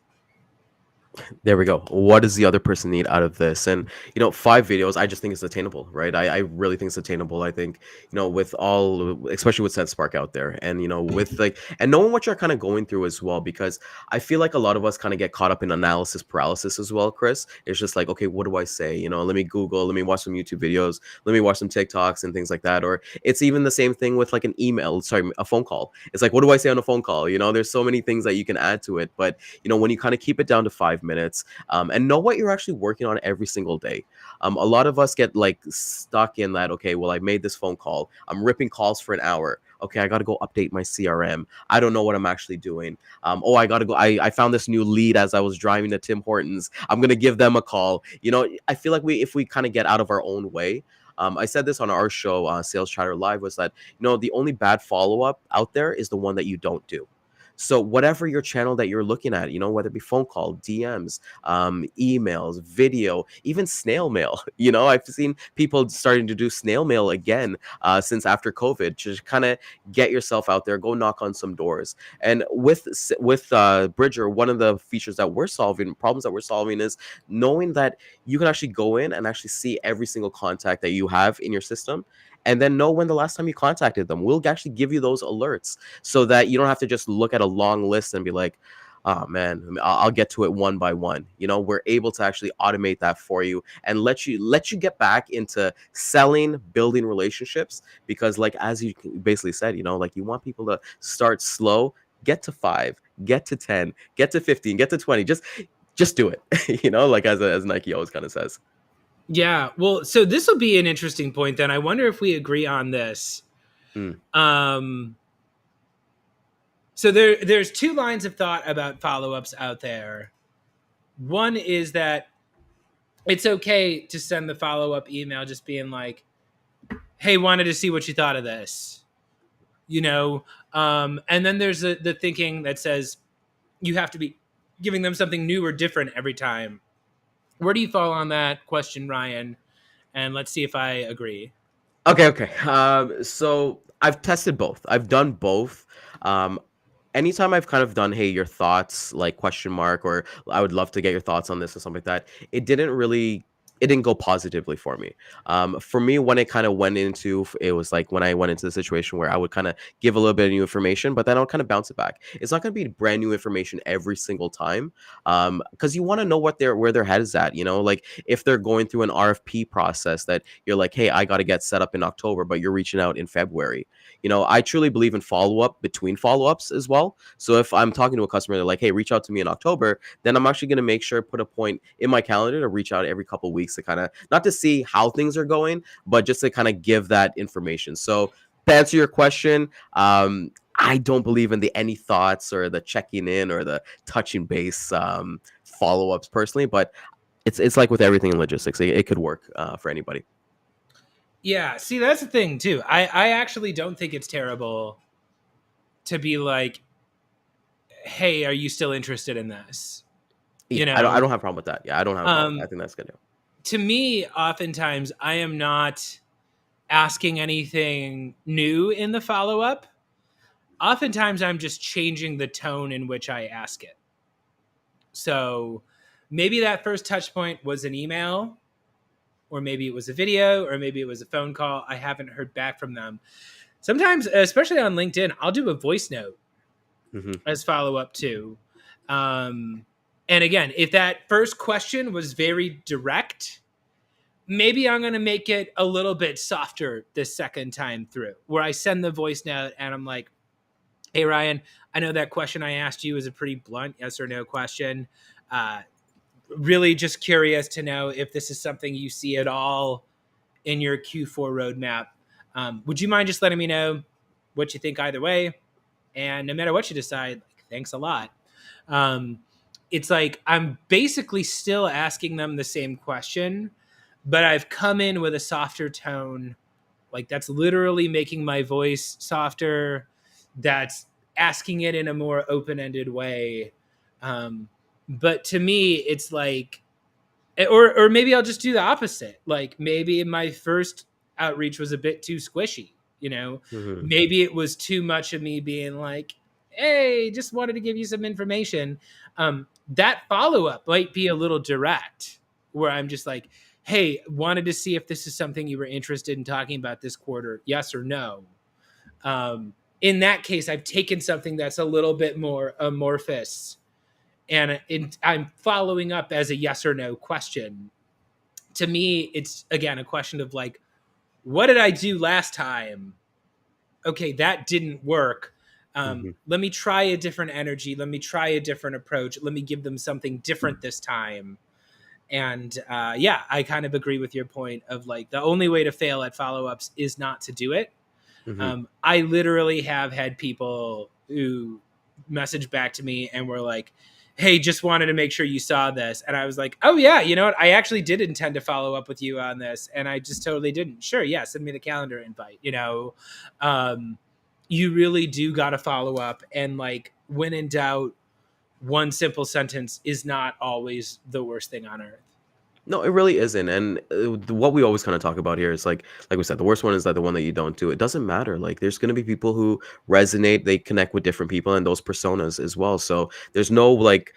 Speaker 2: There we go. What does the other person need out of this? And 5 videos, I just think it's attainable, right? I really think it's attainable. I think, with all, especially with SenseSpark out there, and with and knowing what you're kind of going through as well, because I feel like a lot of us kind of get caught up in analysis paralysis as well, Chris. It's just like, okay, what do I say? Let me Google, let me watch some YouTube videos, let me watch some TikToks and things like that. Or it's even the same thing with like an email, sorry, a phone call. It's like, what do I say on a phone call? There's so many things that you can add to it, but when you kind of keep it down to 5 minutes, and know what you're actually working on every single day. A lot of us get like stuck in that, okay, well, I made this phone call, I'm ripping calls for an hour. Okay, I got to go update my CRM. I don't know what I'm actually doing. I got to go. I found this new lead as I was driving to Tim Hortons. I'm going to give them a call. I feel like if we kind of get out of our own way, I said this on our show, Sales Chatter Live, was that, the only bad follow-up out there is the one that you don't do. So whatever your channel that you're looking at, whether it be phone call, DMs, emails, video, even snail mail, I've seen people starting to do snail mail again since after COVID. Just kind of get yourself out there, go knock on some doors. And with Bridger, one of the features that we're solving, problems that we're solving, is knowing that you can actually go in and actually see every single contact that you have in your system, and then know when the last time you contacted them. We'll actually give you those alerts so that you don't have to just look at a long list and be like, oh man, I'll get to it one by one. We're able to actually automate that for you and let you get back into selling, building relationships, because like, as you basically said, like, you want people to start slow, get to 5, get to 10, get to 15, get to 20, just do it. Like as Nike always kind of says.
Speaker 1: Yeah, well, so this will be an interesting point then. I wonder if we agree on this.
Speaker 2: Mm.
Speaker 1: Um, so there's two lines of thought about follow-ups out there. One is that it's okay to send the follow-up email just being like, hey, wanted to see what you thought of this, you know. And then there's the thinking that says you have to be giving them something new or different every time. Where do you fall on that question, Ryan? And let's see if I agree.
Speaker 2: Okay. So I've tested both. I've done both. Um, Anytime I've kind of done, hey, your thoughts, like question mark, or I would love to get your thoughts on this or something like that, it didn't go positively for me. For me, when it kind of went into, it was like when I went into the situation where I would kind of give a little bit of new information, but then I would kind of bounce it back. It's not going to be brand new information every single time, because you want to know where their head is at. You know, like if they're going through an RFP process that you're like, hey, I got to get set up in October, but you're reaching out in February. You know, I truly believe in follow up between follow ups as well. So if I'm talking to a customer, they're like, hey, reach out to me in October, then I'm actually going to make sure put a point in my calendar to reach out every couple of weeks to kind of not to see how things are going, but just to kind of give that information. So to answer your question, I don't believe in the any thoughts or the checking in or the touching base follow ups personally, but it's like with everything in logistics, it could work for anybody.
Speaker 1: Yeah, see, that's the thing too. I actually don't think it's terrible to be like, hey, are you still interested in this?
Speaker 2: Yeah,
Speaker 1: You
Speaker 2: I
Speaker 1: know,
Speaker 2: don't have a problem with that. Yeah, I don't have a problem. I
Speaker 1: um,
Speaker 2: think that's good.
Speaker 1: to me, oftentimes I am not asking anything new in the follow up. Oftentimes I'm just changing the tone in which I ask it. So maybe that first touch point was an email, or maybe it was a video, or maybe it was a phone call. I haven't heard back from them. Sometimes, especially on LinkedIn, I'll do a voice note
Speaker 2: Hmm.
Speaker 1: as follow up too. Um, and again, if that first question was very direct, maybe I'm going to make it a little bit softer the second time through, where I send the voice note and I'm like, hey, Ryan, I know that question I asked you is a pretty blunt yes or no question. Uh, really just curious to know if this is something you see at all in your Q4 roadmap. Would you mind just letting me know what you think either way? And no matter what you decide, like, thanks a lot. Um, it's like I'm basically still asking them the same question, but I've come in with a softer tone. Like that's literally making my voice softer. That's asking it in a more open-ended way. Um, but to me, it's like, or maybe I'll just do the opposite. Like maybe my first outreach was a bit too squishy. You know,
Speaker 2: Hmm.
Speaker 1: maybe it was too much of me being like, "Hey, just wanted to give you some information." That follow up might be a little direct, where I'm just like, "Hey, wanted to see if this is something you were interested in talking about this quarter, yes or no." Um, in that case, I've taken something that's a little bit more amorphous and I'm following up as a yes or no question. To me, it's again a question of like, what did I do last time? Okay, that didn't work.
Speaker 2: Hmm.
Speaker 1: Let me try a different energy. Let me try a different approach. Let me give them something different this time. And yeah, I kind of agree with your point of like the only way to fail at follow ups is not to do it.
Speaker 2: Hmm.
Speaker 1: I literally have had people who message back to me and were like, "Hey, just wanted to make sure you saw this." And I was like, "Oh yeah, you know what? I actually did intend to follow up with you on this, and I just totally didn't." Sure, yeah, send me the calendar invite. Um, you really do got to follow up, and like when in doubt, one simple sentence is not always the worst thing on earth.
Speaker 2: No, it really isn't. And what we always kind of talk about here is like we said, the worst one is that the one that you don't do. It doesn't matter. Like there's going to be people who resonate, they connect with different people and those personas as well. So there's no like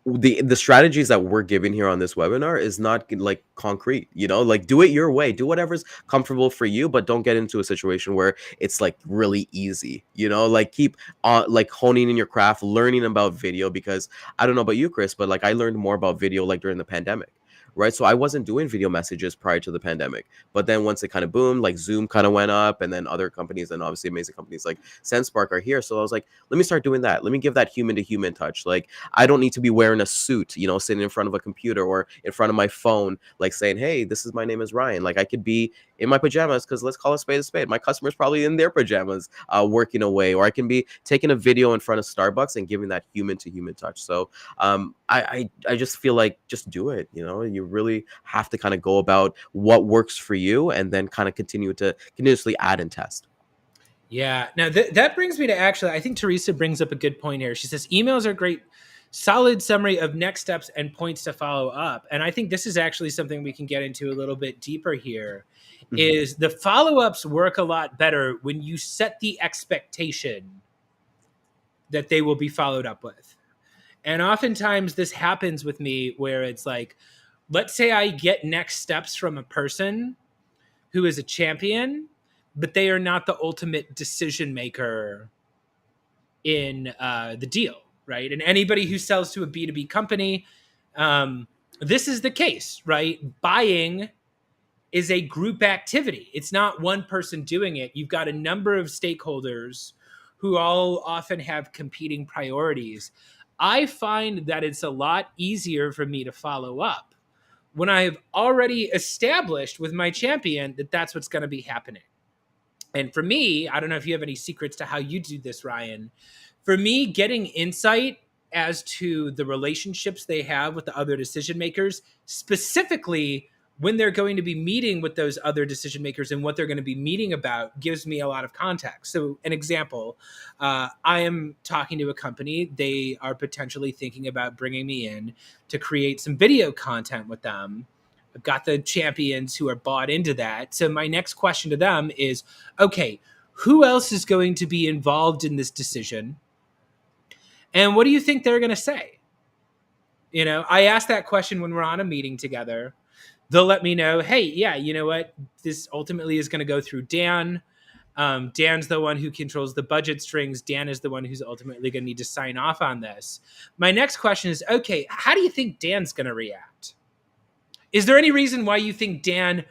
Speaker 2: the strategies that we're giving here on this webinar is not like concrete, you know, like do it your way, do whatever's comfortable for you, but don't get into a situation where it's like really easy, you know, like keep on like honing in your craft, learning about video, because I don't know about you, Chris, but like I learned more about video like during the pandemic. Right. So I wasn't doing video messages prior to the pandemic. But then once it kind of boomed, like Zoom kind of went up, and then other companies and obviously amazing companies like SenseSpark are here. So I was like, let me start doing that. Let me give that human to human touch. Like I don't need to be wearing a suit, you know, sitting in front of a computer or in front of my phone, like saying, hey, this is my name is Ryan. Like I could be in my pajamas, because let's call a spade a spade. My customer's probably in their pajamas, working away, or I can be taking a video in front of Starbucks and giving that human to human touch. So I just feel like just do it. You know, you really have to kind of go about what works for you, and then kind of continue to continuously add and test.
Speaker 1: Yeah. Now that brings me to actually, I think Teresa brings up a good point here. She says emails are great, solid summary of next steps and points to follow up. And I think this is actually something we can get into a little bit deeper here.
Speaker 2: Mhm.
Speaker 1: Is the follow ups work a lot better when you set the expectation that they will be followed up with. And oftentimes this happens with me where it's like, let's say I get next steps from a person who is a champion, but they are not the ultimate decision maker in the deal, right? And anybody who sells to a B2B company, this is the case, right? Buying is a group activity. It's not one person doing it. You've got a number of stakeholders who all often have competing priorities. I find that it's a lot easier for me to follow up when I have already established with my champion that that's what's going to be happening. And for me, I don't know if you have any secrets to how you do this, Ryan. For me, getting insight as to the relationships they have with the other decision makers, specifically when they're going to be meeting with those other decision makers and what they're going to be meeting about, gives me a lot of context. So, an example, I am talking to a company. They are potentially thinking about bringing me in to create some video content with them. I've got the champions who are bought into that. So my next question to them is, okay, who else is going to be involved in this decision? And what do you think they're going to say? You know, I ask that question when we're on a meeting together. They'll let me know, hey, yeah, you know what? This ultimately is going to go through Dan. Dan's the one who controls the budget strings. Dan is the one who's ultimately going to need to sign off on this. My next question is, okay, how do you think Dan's going to react? Is there any reason why you think Dan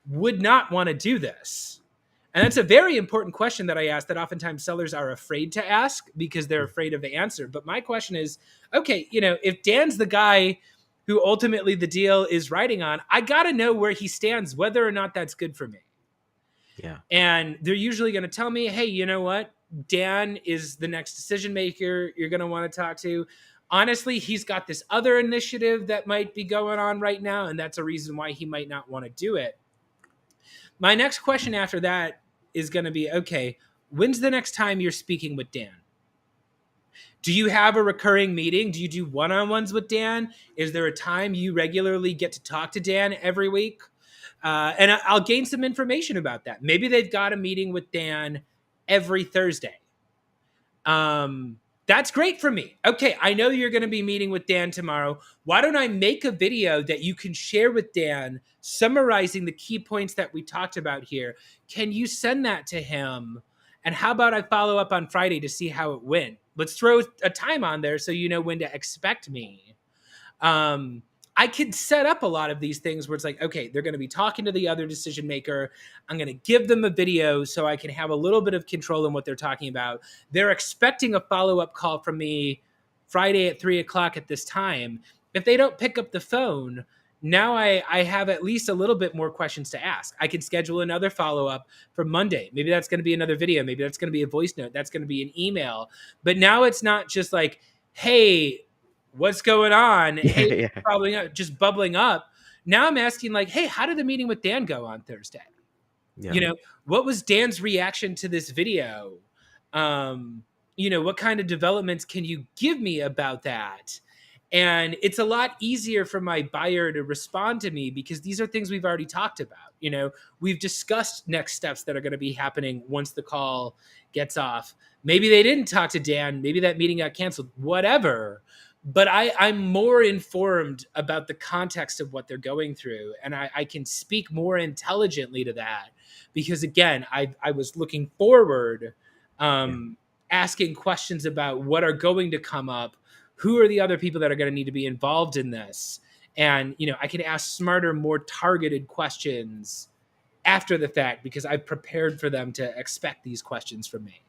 Speaker 1: would not want to do this? And that's a very important question that I ask that oftentimes sellers are afraid to ask because they're afraid of the answer. But my question is, okay, you know, if Dan's the guy who ultimately the deal is riding on, I got to know where he stands, whether or not that's good for me.
Speaker 2: Yeah.
Speaker 1: And they're usually going to tell me, hey, you know what? Dan is the next decision maker you're going to want to talk to. Honestly, he's got this other initiative that might be going on right now, and that's a reason why he might not want to do it. My next question after that is going to be, okay, when's the next time you're speaking with Dan? Do you have a recurring meeting? Do you do one-on-ones with Dan? Is there a time you regularly get to talk to Dan every week? And I'll gain some information about that. Maybe they've got a meeting with Dan every Thursday. That's great for me. Okay, I know you're going to be meeting with Dan tomorrow. Why don't I make a video that you can share with Dan summarizing the key points that we talked about here? Can you send that to him? And how about I follow up on Friday to see how it went? Let's throw a time on there so you know when to expect me. I could set up a lot of these things where it's like, okay, they're going to be talking to the other decision maker. I'm going to give them a video so I can have a little bit of control in what they're talking about. They're expecting a follow-up call from me Friday at 3:00 at this time. If they don't pick up the phone, now I have at least a little bit more questions to ask. I can schedule another follow-up for Monday. Maybe that's going to be another video. Maybe that's going to be a voice note. That's going to be an email. But now it's not just like, hey, what's going on? Hey,
Speaker 2: Yeah.
Speaker 1: probably just bubbling up. Now I'm asking like, hey, how did the meeting with Dan go on Thursday?
Speaker 2: Yeah.
Speaker 1: You know, what was Dan's reaction to this video? You know, what kind of developments can you give me about that? And it's a lot easier for my buyer to respond to me because these are things we've already talked about. You know, we've discussed next steps that are going to be happening once the call gets off. Maybe they didn't talk to Dan. Maybe that meeting got canceled, whatever. But I'm more informed about the context of what they're going through. And I can speak more intelligently to that because, again, I was looking forward,
Speaker 2: Yeah.
Speaker 1: asking questions about what are going to come up, who are the other people that are going to need to be involved in this. And, you know, I can ask smarter, more targeted questions after the fact because I've prepared for them to expect these questions from me.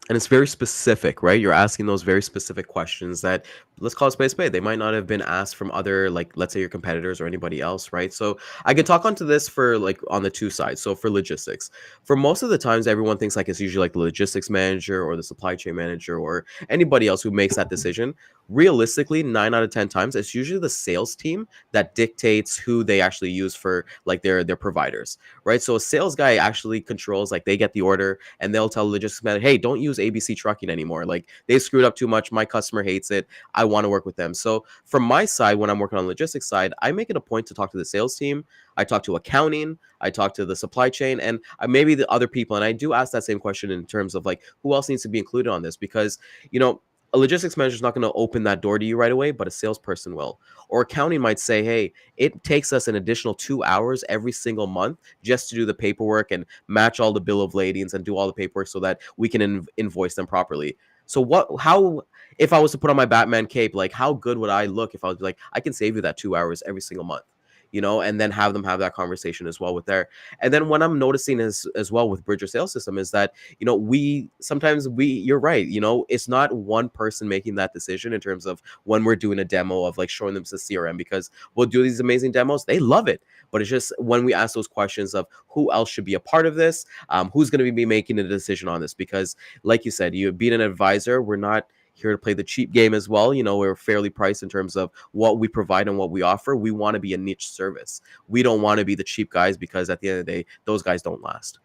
Speaker 2: And it's very specific, right? You're asking those very specific questions that, let's call it space spade, they might not have been asked from other, like, let's say your competitors or anybody else, right? So I could talk onto this for like on the two sides. So for logistics, for most of the times, everyone thinks like it's usually like the logistics manager or the supply chain manager or anybody else who makes that decision. Realistically, 9 out of 10 times, it's usually the sales team that dictates who they actually use for like their providers, right? So a sales guy actually controls, like, they get the order and they'll tell the logistics manager, hey, don't use ABC Trucking anymore. Like, they screwed up too much. My customer hates it. I want to work with them. So from my side, when I'm working on the logistics side, I make it a point to talk to the sales team. I talk to accounting. I talk to the supply chain, and maybe the other people. And I do ask that same question in terms of like, who else needs to be included on this? Because, you know, a logistics manager is not going to open that door to you right away, but a salesperson will. Or accounting might say, hey, it takes us an additional 2 hours every single month just to do the paperwork and match all the bill of ladings and do all the paperwork so that we can invoice them properly. So how, if I was to put on my Batman cape, like, how good would I look if I was like, I can save you that 2 hours every single month, you know, and then have them have that conversation as well with their. And then what I'm noticing as well with Bridger Sales System is that, you know, you're right, you know, it's not one person making that decision in terms of when we're doing a demo of like showing them the CRM, because we'll do these amazing demos, they love it. But it's just when we ask those questions of who else should be a part of this, who's going to be making a decision on this, because like you said, you being an advisor, we're not here to play the cheap game as well. You know, we're fairly priced in terms of what we provide and what we offer. We want to be a niche service. We don't want to be the cheap guys, because at the end of the day, those guys don't last.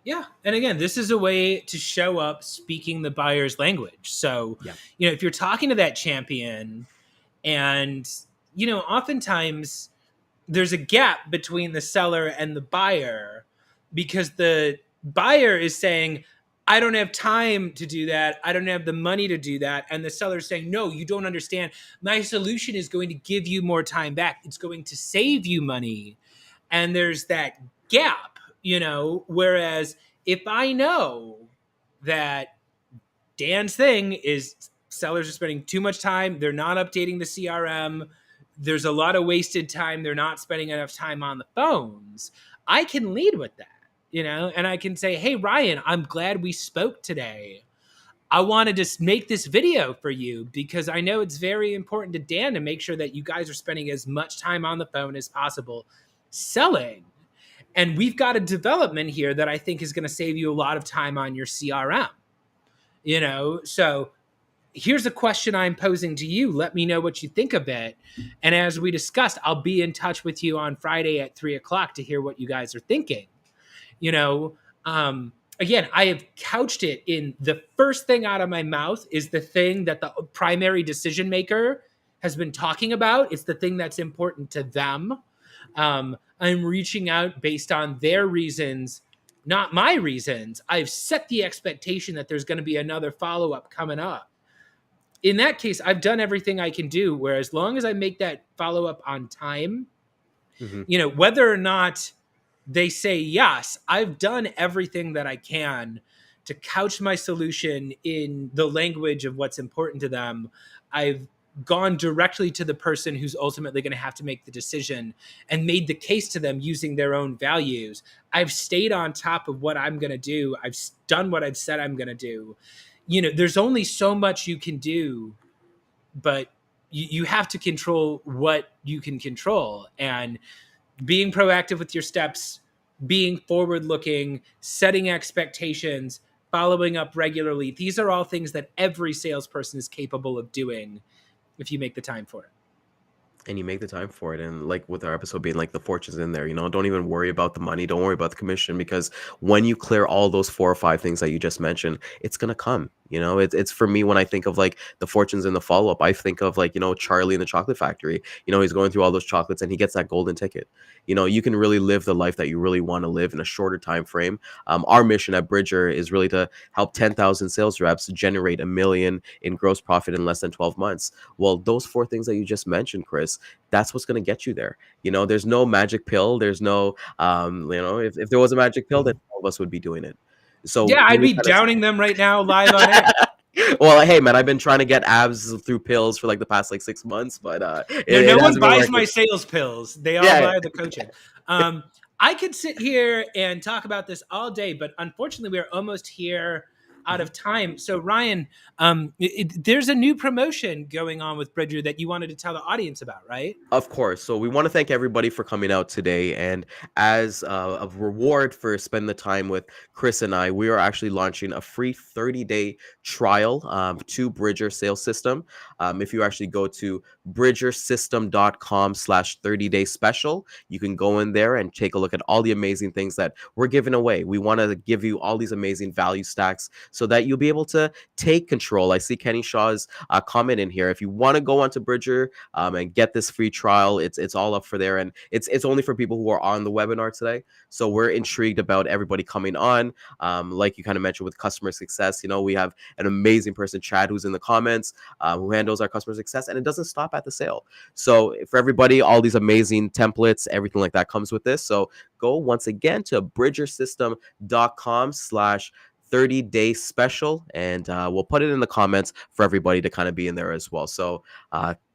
Speaker 1: Yeah. And again, this is a way to show up speaking the buyer's language. So,
Speaker 2: Yeah.
Speaker 1: you know, if you're talking to that champion and, you know, oftentimes there's a gap between the seller and the buyer because the buyer is saying, I don't have time to do that. I don't have the money to do that. And the seller is saying, no, you don't understand. My solution is going to give you more time back. It's going to save you money. And there's that gap, you know, whereas if I know that Dan's thing is sellers are spending too much time, they're not updating the CRM, there's a lot of wasted time, they're not spending enough time on the phones, I can lead with that, you know, and I can say, hey, Ryan, I'm glad we spoke today. I wanted to make this video for you because I know it's very important to Dan to make sure that you guys are spending as much time on the phone as possible selling. And we've got a development here that I think is going to save you a lot of time on your CRM. You know, so here's a question I'm posing to you. Let me know what you think of it. And as we discussed, I'll be in touch with you on Friday at 3 o'clock to hear what you guys are thinking. You know, again, I have couched it in the first thing out of my mouth is the thing that the primary decision maker has been talking about. It's the thing that's important to them. I'm reaching out based on their reasons, not my reasons. I've set the expectation that there's going to be another follow up coming up. In that case, I've done everything I can do. Where as long as I make that follow up on time,
Speaker 2: Mm-hmm.
Speaker 1: you know, whether or not they say yes, I've done everything that I can to couch my solution in the language of what's important to them. I've gone directly to the person who's ultimately going to have to make the decision and made the case to them using their own values. I've stayed on top of what I'm going to do. I've done what I've said I'm going to do. You know, there's only so much you can do, but you have to control what you can control. And being proactive with your steps, being forward looking, setting expectations, following up regularly. These are all things that every salesperson is capable of doing if you make the time for it.
Speaker 2: And you make the time for it. And like with our episode being like the fortune's in there, you know, don't even worry about the money, don't worry about the commission, because when you clear all those 4 or 5 things that you just mentioned, it's gonna come. You know, it's for me, when I think of like the fortunes in the follow-up, I think of like, you know, Charlie in the chocolate factory. You know, he's going through all those chocolates and he gets that golden ticket. You know, you can really live the life that you really want to live in a shorter time frame. Our mission at Bridger is really to help 10,000 sales reps generate $1 million in gross profit in less than 12 months. Well, those 4 things that you just mentioned, Chris, that's what's going to get you there. You know, there's no magic pill. There's no, you know, if there was a magic pill, then all of us would be doing it. So
Speaker 1: Yeah,
Speaker 2: when
Speaker 1: I'd
Speaker 2: we
Speaker 1: be
Speaker 2: kind of
Speaker 1: downing them right now live on air.
Speaker 2: well, hey man, I've been trying to get abs through pills for like the past like 6 months, but
Speaker 1: No
Speaker 2: it
Speaker 1: one
Speaker 2: hasn't been
Speaker 1: buys
Speaker 2: working.
Speaker 1: my sales pills. They all
Speaker 2: Yeah,
Speaker 1: buy the coaching. I could sit here and talk about this all day, but unfortunately, we're almost here out of time. So Ryan, there's a new promotion going on with Bridger that you wanted to tell the audience about, right?
Speaker 2: Of course. So we want to thank everybody for coming out today. And as a reward for spending the time with Chris and I, we are actually launching a free 30-day trial to Bridger Sales System. If you actually go to bridgersystem.com/30-day special, you can go in there and take a look at all the amazing things that we're giving away. We want to give you all these amazing value stacks so that you'll be able to take control. I see Kenny Shaw's comment in here. If you want to go onto Bridger and get this free trial, it's all up for there, and it's only for people who are on the webinar today. So we're intrigued about everybody coming on. Like you kind of mentioned with customer success, we have an amazing person, Chad, who's in the comments, who handles our customer success, and it doesn't stop at the sale. So for everybody, all these amazing templates, everything like that comes with this. So go once again to bridgersystem.com/30-day special, and we'll put it in the comments for everybody to kind of be in there as well. So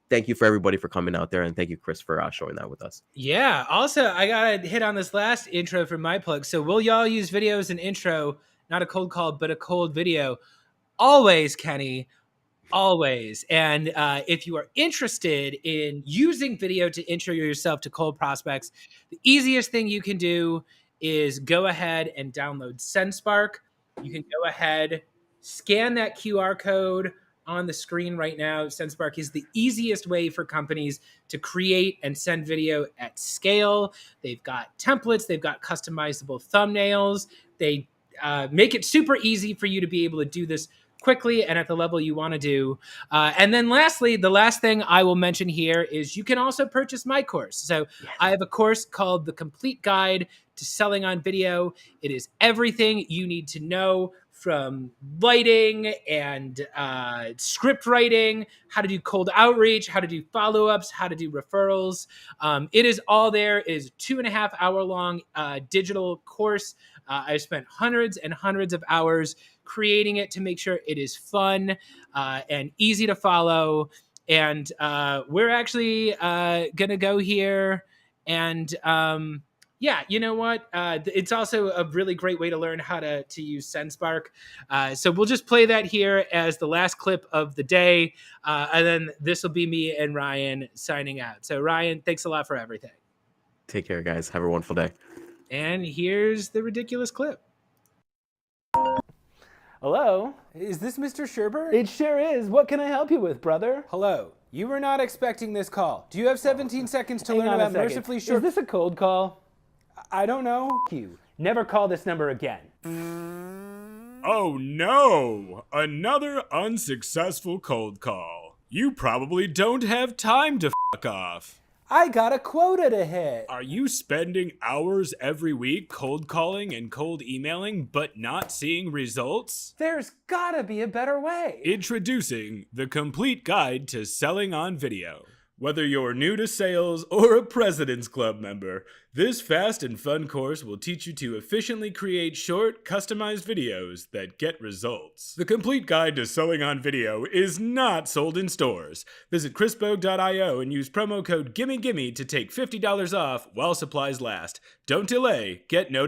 Speaker 2: thank you for everybody for coming out there, and thank you, Chris, for showing that with us.
Speaker 1: Yeah. Also, I gotta hit on this last intro for my plug. So will y'all use video as an intro, not a cold call, but a cold video? Always, Kenny. Always. And if you are interested in using video to intro yourself to cold prospects, the easiest thing you can do is go ahead and download SendSpark. You can go ahead, scan that QR code on the screen right now. SendSpark is the easiest way for companies to create and send video at scale. They've got templates, they've got customizable thumbnails. They make it super easy for you to be able to do this quickly and at the level you want to do. And then lastly, the last thing I will mention here is you can also purchase my course. So I have a course called The Complete Guide to Selling on Video. It is everything you need to know, from lighting and script writing, how to do cold outreach, how to do follow-ups, how to do referrals. It is all there. It is a 2.5-hour long digital course. I've spent hundreds and hundreds of hours creating it to make sure it is fun and easy to follow. And we're actually going to go here and yeah, you know what? It's also a really great way to learn how to use SendSpark. So we'll just play that here as the last clip of the day. And then this will be me and Ryan signing out. So Ryan, thanks a lot for everything.
Speaker 2: Take care, guys. Have a wonderful day.
Speaker 1: And here's the ridiculous clip.
Speaker 3: Hello?
Speaker 1: Is this Mr. Sherber?
Speaker 3: It sure is. What can I help you with, brother?
Speaker 1: Hello. You were not expecting this call. Do you have 17 seconds to
Speaker 3: Hang
Speaker 1: learn
Speaker 3: on a
Speaker 1: about
Speaker 3: second.
Speaker 1: Mercifully Short?
Speaker 3: Is this a cold call?
Speaker 1: I don't know.
Speaker 3: You. Never call this number again.
Speaker 4: Oh no! Another unsuccessful cold call. You probably don't have time to fuck off.
Speaker 1: I got a quota to hit.
Speaker 4: Are you spending hours every week cold calling and cold emailing but not seeing results?
Speaker 1: There's gotta be a better way.
Speaker 4: Introducing the complete guide to selling on video. Whether you're new to sales or a President's Club member, this fast and fun course will teach you to efficiently create short, customized videos that get results. The complete guide to selling on video is not sold in stores. Visit chrisbogue.io and use promo code GIMMEGIMME to take $50 off while supplies last. Don't delay, get notified.